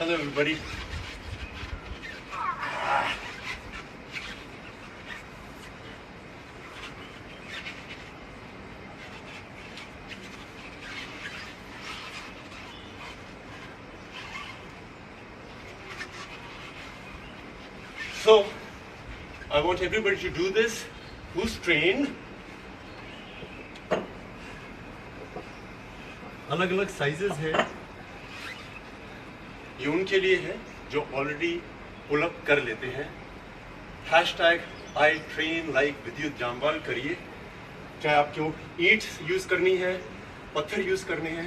Hello everybody. So, I want everybody to do this who's trained. अलग अलग sizes है, ये उनके लिए है जो ऑलरेडी पुल अप कर लेते हैं। हैशटैग आई ट्रेन लाइक विद्युत जामवाल करिए, चाहे आपको ईंट यूज करनी है, पत्थर यूज करने हैं।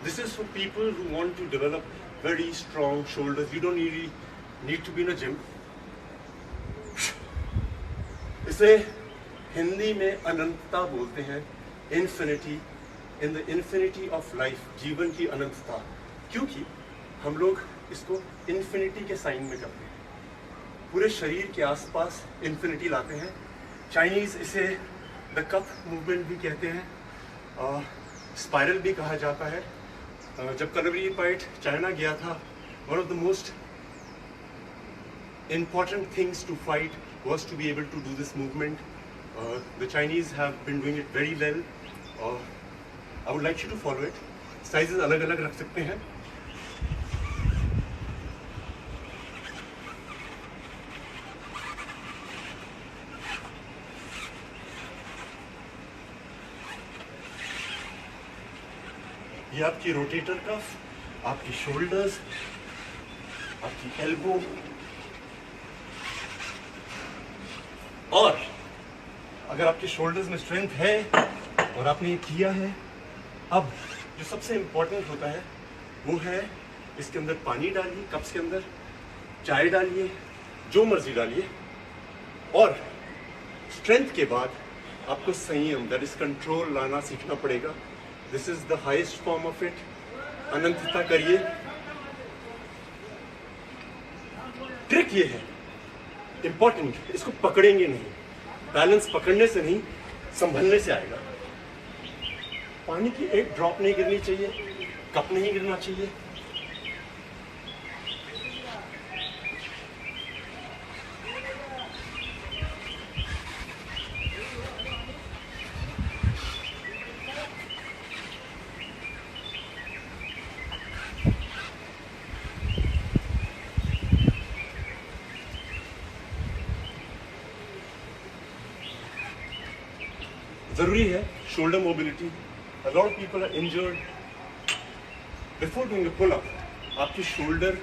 This is for people who want to develop very strong shoulders. You don't need to be in a gym. इसे हिंदी में अनंतता बोलते हैं, infinity, in the infinity of life, जीवन की अनंतता। क्योंकि हम लोग इसको इन्फिनिटी के साइन में करते हैं, पूरे शरीर के आसपास इन्फिनिटी लाते हैं। चाइनीज इसे द कप मूवमेंट भी कहते हैं, स्पाइरल भी कहा जाता है। जब कलवरी पाइट चाइना गया था, one of the most important things to fight was to be able to do this movement. The Chinese have been doing it very well. I would like you to follow it. Sizes अलग अलग रख सकते हैं। ये आपकी rotator cuff, आपकी shoulders, आपकी elbow, और अगर आपके शोल्डर्स में स्ट्रेंथ है और आपने ये किया है, अब जो सबसे इंपॉर्टेंट होता है वो है इसके अंदर पानी डालिए, कप्स के अंदर चाय डालिए, जो मर्जी डालिए, और स्ट्रेंथ के बाद आपको संयम, दैट इज कंट्रोल, लाना सीखना पड़ेगा। This is the highest form of it. अनंतता करिए। ट्रिक ये है इंपॉर्टेंट, इसको पकड़ेंगे नहीं, बैलेंस पकड़ने से नहीं, संभलने से आएगा। पानी की एक ड्रॉप नहीं गिरनी चाहिए, कप नहीं गिरना चाहिए। जरूरी है shoulder mobility. A lot of people are injured before doing a pull-up. आपकी shoulder,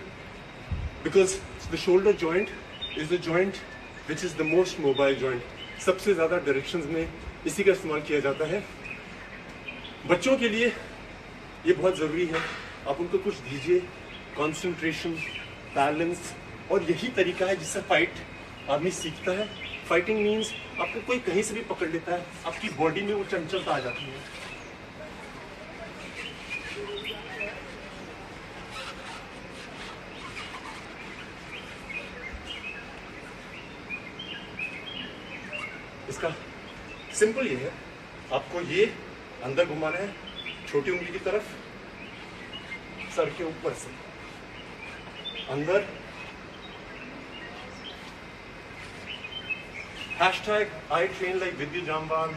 because the shoulder joint is the joint which is the most mobile joint. सबसे ज़्यादा डायरेक्शंस में इसी का इस्तेमाल किया जाता है। बच्चों के लिए ये बहुत ज़रूरी है। आप उनको कुछ दीजिए, कंसंट्रेशन, बैलेंस, और यही तरीका है जिससे फाइट आदमी सीखता है। फाइटिंग मीन्स आपको कोई कहीं से भी पकड़ लेता है, आपकी बॉडी में वो चंचलता आ जाती है। इसका सिंपल ये है, आपको ये अंदर घुमाना है, छोटी उंगली की तरफ, सर के ऊपर से अंदर। Hashtag I train like Vidya Jamwal.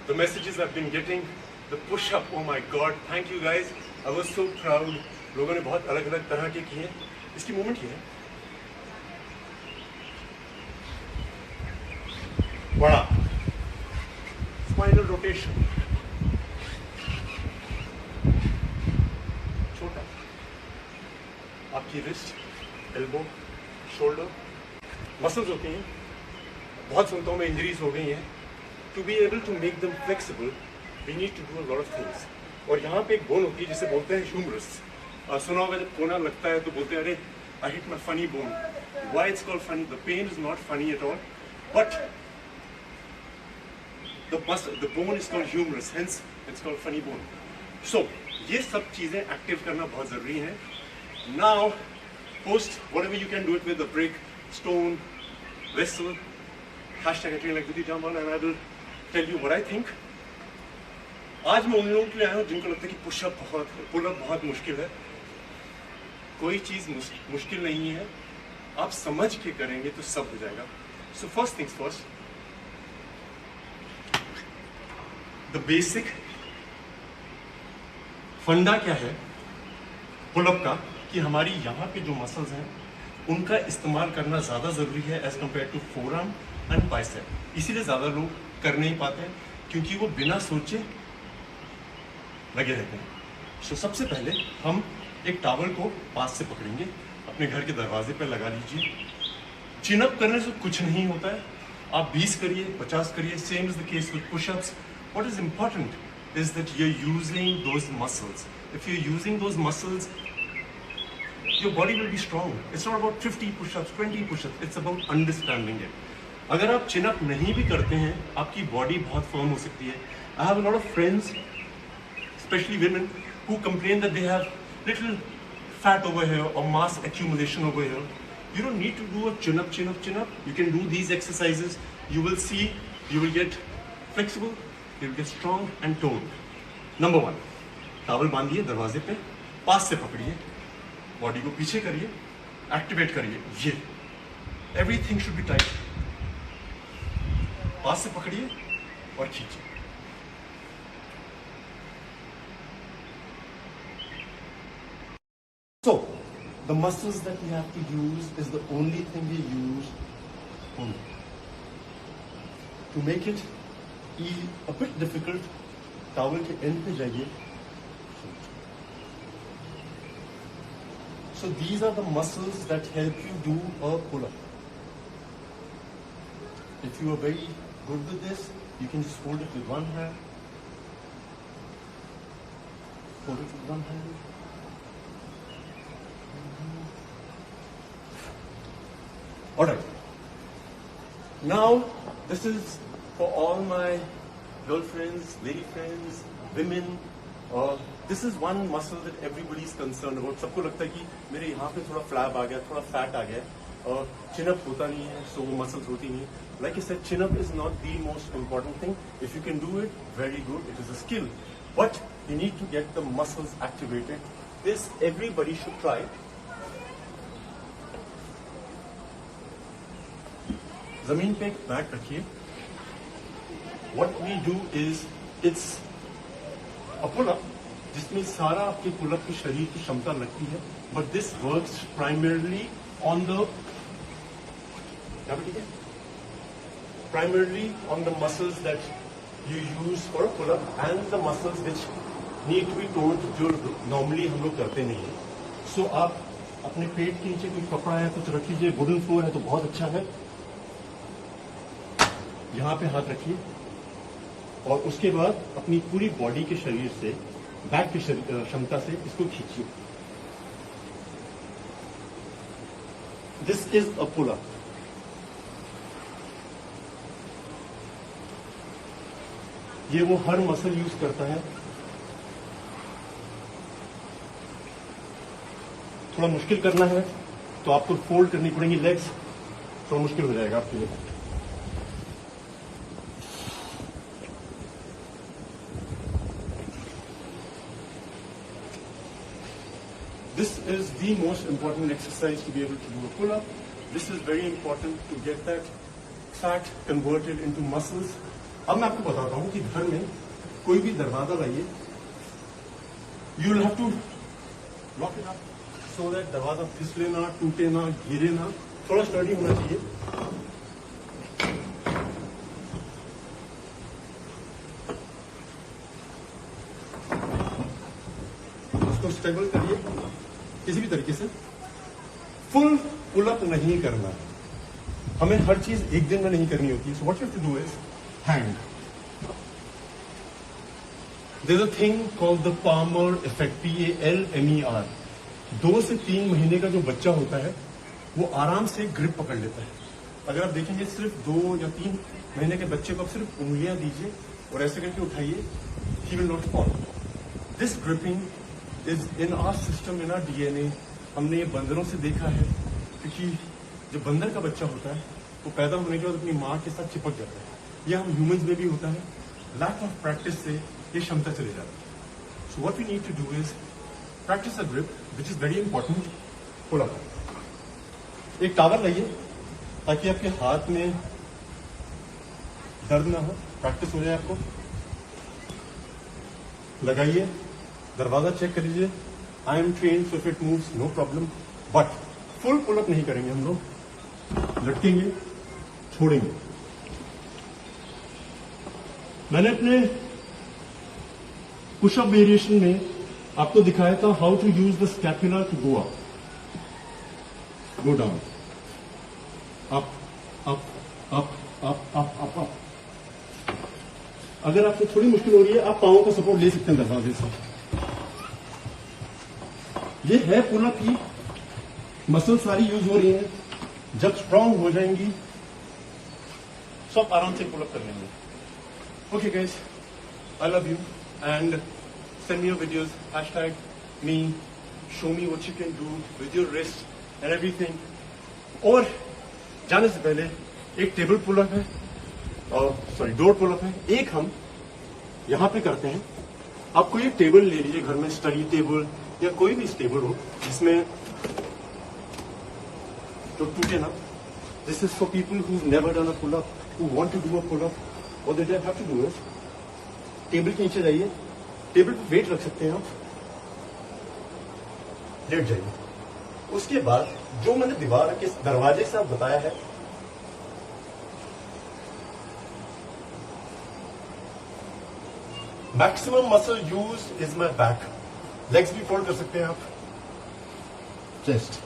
The messages I've been getting, the push up, oh my God, thank you guys. I was so proud. लोगों ने बहुत अलग अलग तरह के किए। इसकी मूवमेंट ये है, बड़ा स्पाइनल रोटेशन, छोटा आपकी रिस्ट, एल्बो, शोल्डर, मसल्स होती हैं। बहुत संतों में इंजरीज हो गई हैं। To be able to make them flexible we need to do a lot of things. और यहाँ पे एक बोन होती है जिसे बोलते हैं ह्यूमरस। सुना होगा जब कोना लगता है तो बोलते हैं अरे I hit my funny bone. Why it's called funny? The pain is not funny at all, but the bone is called humerus, hence it's called funny bone. So ये सब चीज़ें एक्टिव करना बहुत ज़रूरी है। Now post whatever you can do it with the brick, stone, vessel, hashtag I train like Vidya Jamwal, and I will tell you what I think. आज मैं उन लोगों के लिए आया हूँ जिनको लगता है कि पुल अप बहुत मुश्किल है। कोई चीज मुश्किल नहीं है, आप समझ के करेंगे तो सब हो जाएगा। So first things first, the basic फंडा क्या है पुलअप का, कि हमारी यहाँ पे जो मसल्स हैं उनका इस्तेमाल करना ज़्यादा ज़रूरी है as compare to forearm and bicep. इसीलिए ज़्यादा लोग कर नहीं पाते हैं क्योंकि वो बिना सोचे लगे रहते हैं। सो सबसे पहले हम एक टॉवल को पास से पकड़ेंगे, अपने घर के दरवाजे पर लगा लीजिए। चिन अप करने से कुछ नहीं होता है, आप 20 करिए, 50 करिए, same is the case with push ups. What is important is that you are using those muscles. If you are using those muscles, your body will be strong. It's not about 50 push-ups, 20 push-ups. It's about understanding it. अगर आप chin up नहीं भी करते हैं, आपकी body बहुत firm हो सकती है। I have a lot of friends, especially women, who complain that they have little fat over here or mass accumulation over here. You don't need to do a chin up, chin up, chin up. You can do these exercises. You will see, you will get flexible, you will get strong and toned. Number 1, towel बांधिए दरवाजे पे, पास से पकड़िए, body को पीछे करिए, activate करिए। ये everything should be tight. पास से पकड़िए और खींचिए। So the muscles that we have to use is the only thing we use only. To make it a bit difficult, towel के एंड पे जाइए। So these are the muscles that help you do a pull-up. If you are very good with this, you can just hold it with one hand. Hold it with one hand. Alright. Now, this is for all my girlfriends, lady friends, women. This is one muscle that everybody is concerned about. सबको लगता है कि मेरे यहाँ पे थोड़ा flap आ गया, थोड़ा फैट आ गया, और chin up होता नहीं है, so वो muscles होती नहीं है। Like I said, chin up is not the most important thing. If you can do it, very good. It is a skill, but you need to get the muscles activated. This everybody should try. जमीन पे एक mat रखिए। What we do is it's a pull-up जिसमें सारा आपके pull-up की शरीर की क्षमता लगती है, but this works primarily on the muscles that you use for a pull up and the muscles which need to be toned, जो नॉर्मली हम लोग करते नहीं है। सो आप अपने पेट के नीचे कोई कपड़ा है कुछ रख लीजिए, वुडन फ्लोर है तो बहुत अच्छा है। यहाँ पे हाथ रखिए और उसके बाद अपनी पूरी बॉडी के शरीर से, बैक की क्षमता से इसको खींचिए। This is a pull up. ये वो हर मसल यूज करता है। थोड़ा मुश्किल करना है तो आपको फोल्ड करनी पड़ेंगी लेग्स, थोड़ा मुश्किल हो जाएगा आपके लिए। This is the most important exercise to be able to do a pull-up. This is very important to get that fat converted into muscles. अब मैं आपको बताता हूँ कि घर में कोई भी दरवाजा लाइए, you will have to lock it up so that दरवाजा फिसले ना, टूटे ना, गिरे ना, थोड़ा स्टडी होना चाहिए। उसको स्टेबल करिए किसी भी तरीके से। फुल पुल-अप नहीं करना है, हमें हर चीज एक दिन में नहीं करनी होती है। So what you have to do is hand. There is a thing called the Palmer effect, PALMER। 2 से 3 महीने का जो बच्चा होता है वो आराम से ग्रिप पकड़ लेता है। अगर आप देखेंगे सिर्फ 2 या 3 महीने के बच्चे को आप सिर्फ उंगलियां दीजिए और ऐसे करके उठाइए, he will not fall. This gripping is in our system, in our DNA। हमने ये बंदरों से देखा है, क्योंकि जो बंदर का बच्चा होता है वो पैदा होने के बाद अपनी माँ के साथ चिपक जाता है। यह हम ह्यूमंस में भी होता है। लैक ऑफ प्रैक्टिस से ये क्षमता चली जाती है। So what we need to do is Practice a grip, which is very important. Pull up. एक टावर लाइए ताकि आपके हाथ में दर्द ना हो, प्रैक्टिस हो जाए आपको. लगाइए, दरवाजा चेक कर लीजिए. I am train, so if it moves no problem. But full pull up नहीं करेंगे हम लोग. लटकेंगे, छोड़ेंगे. मैंने अपने पुशअप वेरिएशन में आपको दिखाया था how to use the scapula to go up, go down, up up up up up up up. अगर आपको थोड़ी मुश्किल हो रही है, आप पांवों का सपोर्ट ले सकते हैं दरवाजे से. ये है पुल अप की मसल सारी यूज हो रही है. जब स्ट्रांग हो जाएंगी सब आराम से पुल अप कर लेंगे. Okay guys, I love you and send me your videos, #me, show me what you can do with your wrist and everything. और जाने से पहले एक टेबल पुल अप है, और सॉरी डोर पुल अप है. एक हम यहां पे करते हैं. आप कोई एक टेबल ले लीजिए घर में, स्टडी टेबल या कोई भी टेबल हो जिसमें जो टूटे ना. This is for people who never done a pull up, who want to do a pull up. What they have to do is table के नीचे जाइए, टेबल पे वेट रख सकते हैं आप, लेट जाइए. उसके बाद जो मैंने दीवार के दरवाजे से आप बताया है, maximum muscle use is my back. Legs भी फोल्ड कर सकते हैं आप. चेस्ट,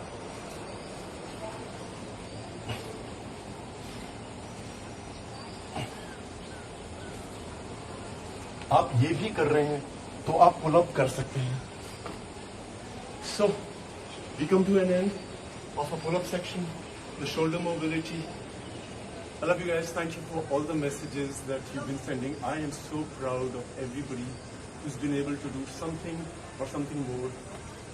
आप ये भी कर रहे हैं तो आप पुल अप कर सकते हैं. So we come to an end of a pull up section, the shoulder mobility. I love you guys. Thank you for all the messages that you've been sending. I am so proud of everybody who's been able to do something or something more